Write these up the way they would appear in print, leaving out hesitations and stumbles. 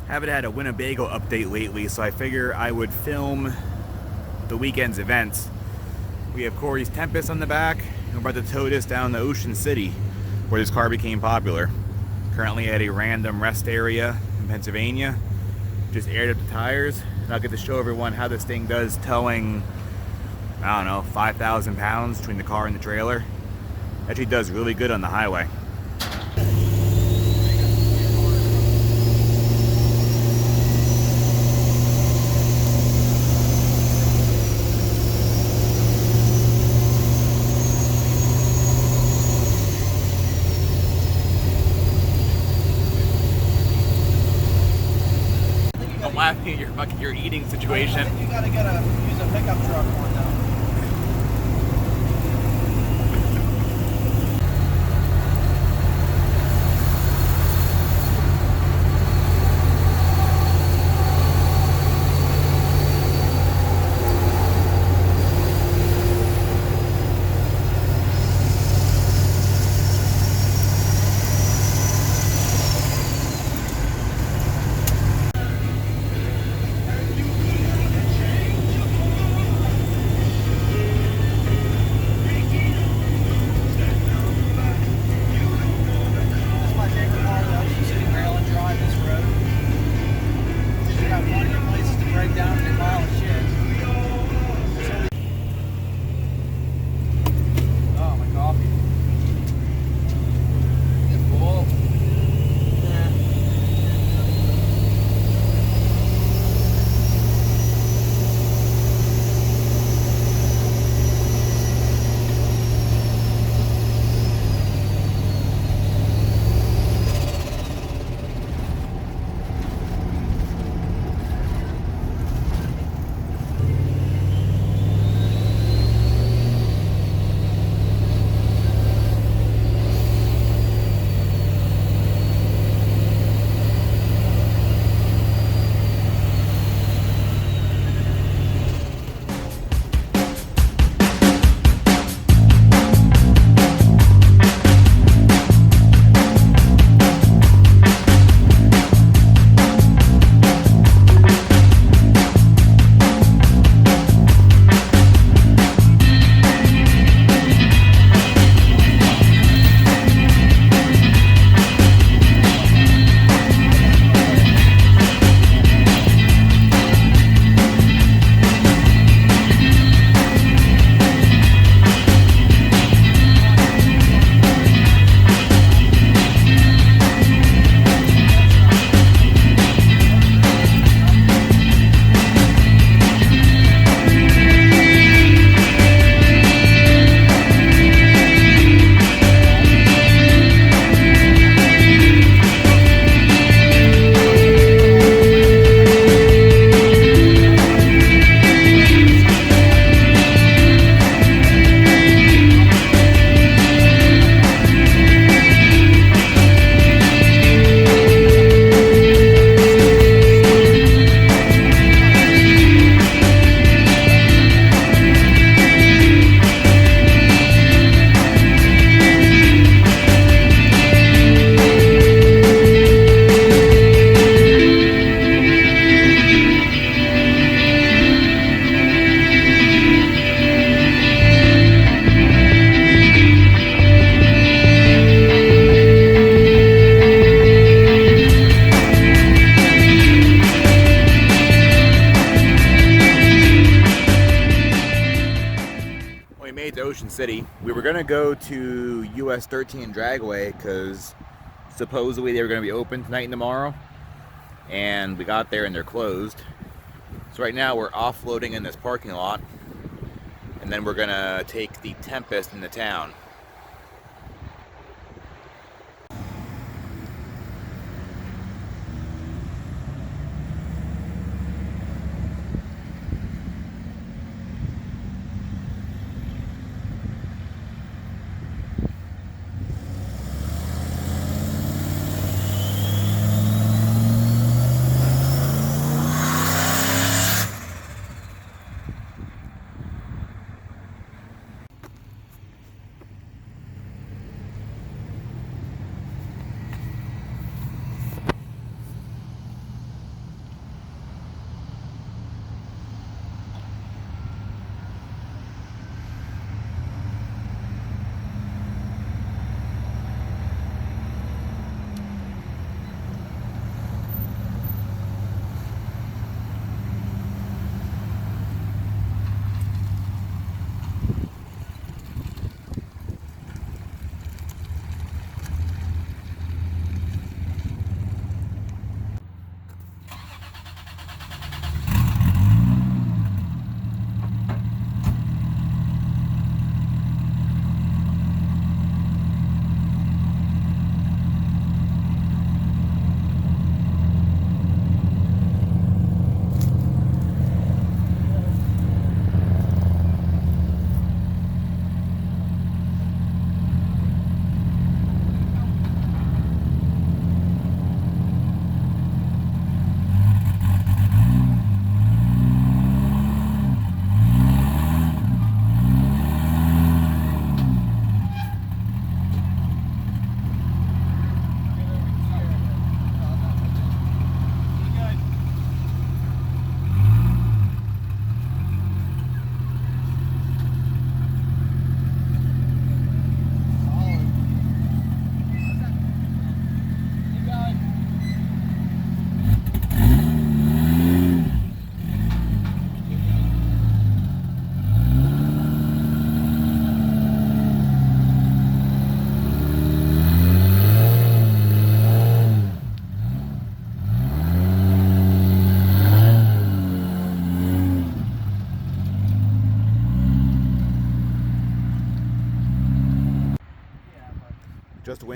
Haven't had a Winnebago update lately, so I figure I would film the weekend's events. We have Corey's Tempest on the back, and we're about to tow this down to Ocean City, where this car became popular. Currently at a random rest area in Pennsylvania. Just aired up the tires, and I'll get to show everyone how this thing does towing, I don't know, 5,000 pounds between the car and the trailer. Actually does really good on the highway. I'm laughing at your eating situation. I think you gotta use a pickup truck one now. Ocean City. We were gonna go to US 13 Dragway because supposedly they were gonna be open tonight and tomorrow, and we got there and they're closed. So right now we're offloading in this parking lot, and then we're gonna take the Tempest into town.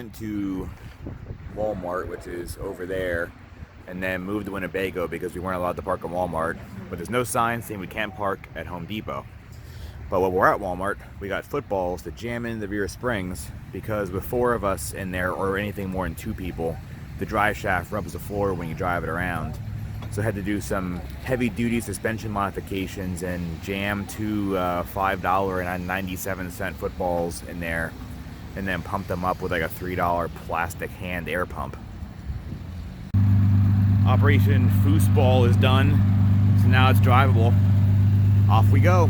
went to Walmart, which is over there, and then moved to Winnebago because we weren't allowed to park at Walmart. But there's no sign saying we can't park at Home Depot. But while we're at Walmart, we got footballs to jam in the rear springs because with 4 of us in there, or anything more than 2 people, the drive shaft rubs the floor when you drive it around. So I had to do some heavy-duty suspension modifications and jam 2 $5.97 footballs in there, and then pump them up with like a $3 plastic hand air pump. Operation Foosball is done, so now it's drivable. Off we go.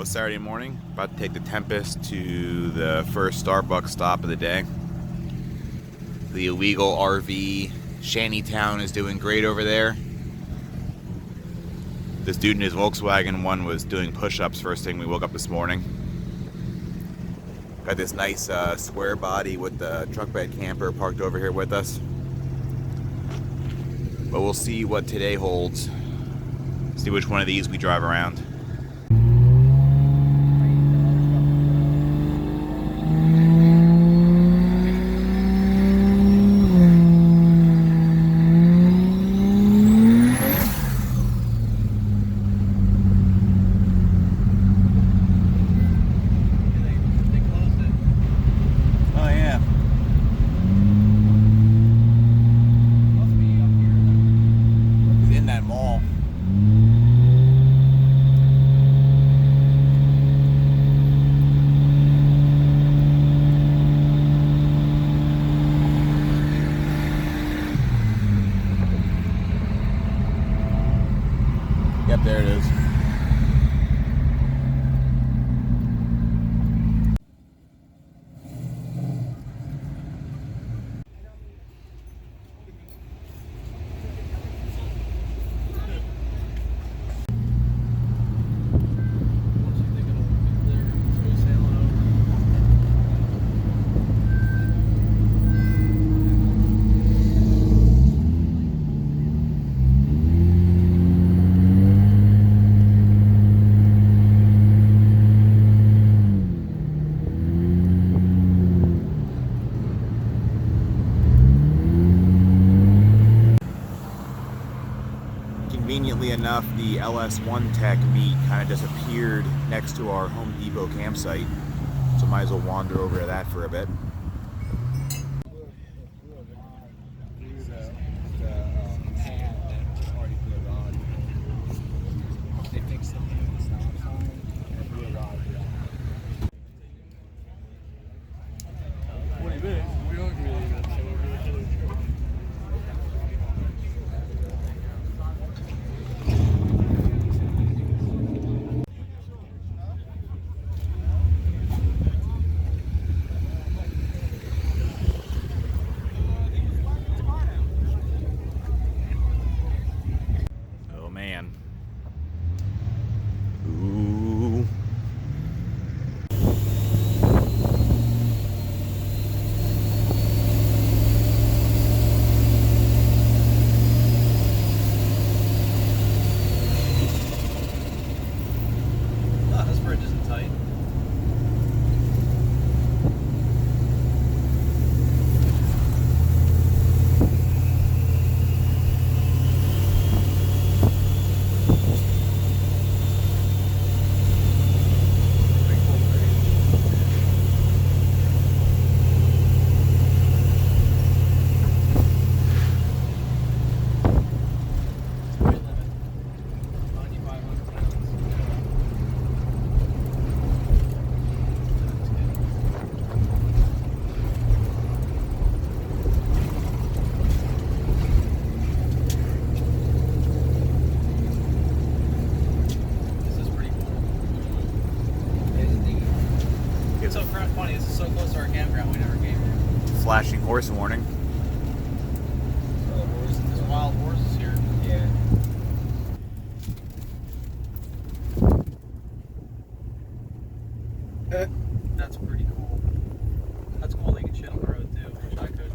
Saturday morning, about to take the Tempest to the first Starbucks stop of the day. The illegal RV shantytown is doing great over there. This dude in his Volkswagen one was doing push-ups first thing we woke up this morning. Got this nice square body with the truck bed camper parked over here with us. But we'll see what today holds. See which one of these we drive around. Yep, there it is. enough, the LS1 Tech meet kind of disappeared next to our Home Depot campsite. So might as well wander over to that for a bit. Flashing horse warning. There's wild horses here. Yeah. That's pretty cool. That's cool they can shit on the road too. Wish I could.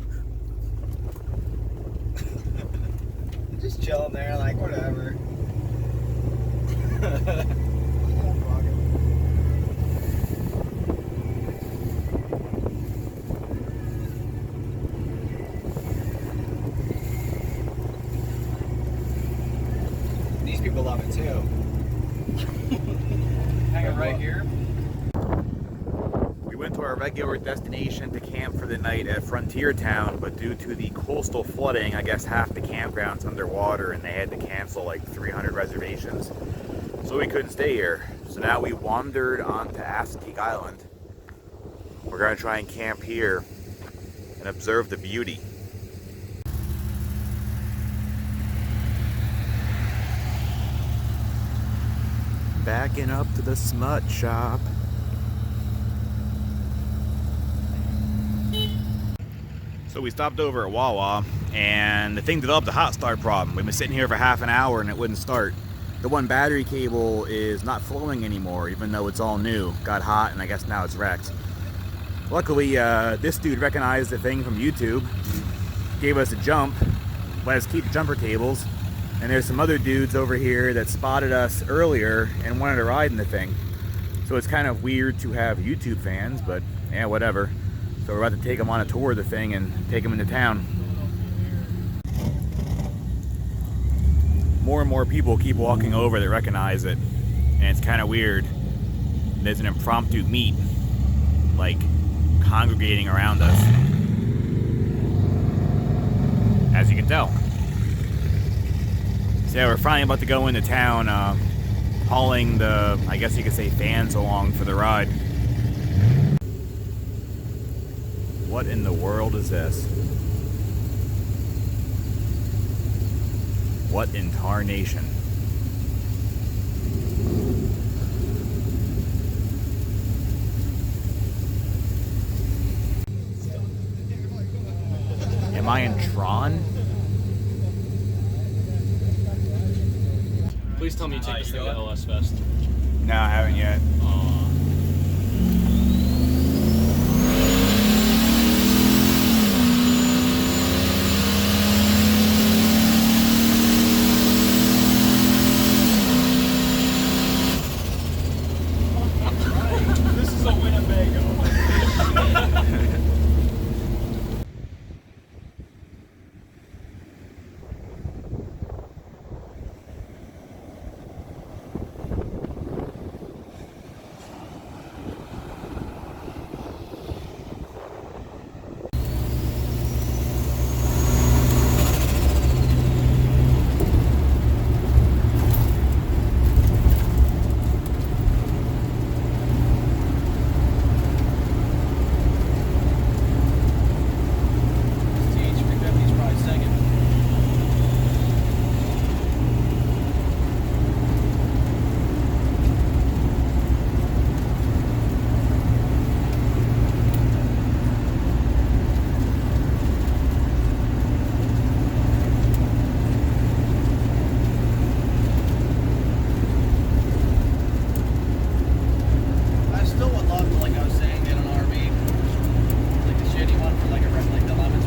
Just chilling there, like whatever. People love it too. Hanging right here. We went to our regular destination to camp for the night at Frontier Town, but due to the coastal flooding, I guess half the campground's underwater and they had to cancel like 300 reservations. So we couldn't stay here. So now we wandered onto Assateague Island. We're gonna try and camp here and observe the beauty. Backing up to the smut shop. So we stopped over at Wawa and the thing developed a hot start problem. We've been sitting here for half an hour and it wouldn't start. The one battery cable is not flowing anymore even though it's all new. Got hot and I guess now it's wrecked. Luckily this dude recognized the thing from YouTube, gave us a jump, let us keep the jumper cables. And there's some other dudes over here that spotted us earlier and wanted to ride in the thing. So it's kind of weird to have YouTube fans, but yeah, whatever. So we're about to take them on a tour of the thing and take them into town. More and more people keep walking over that recognize it. And it's kind of weird. There's an impromptu meet, like, congregating around us. As you can tell. So yeah, we're finally about to go into town, hauling the, I guess you could say, fans along for the ride. What in the world is this? What in tarnation? Am I in Tron? Please tell me you take this thing to LS Fest. No, I haven't yet.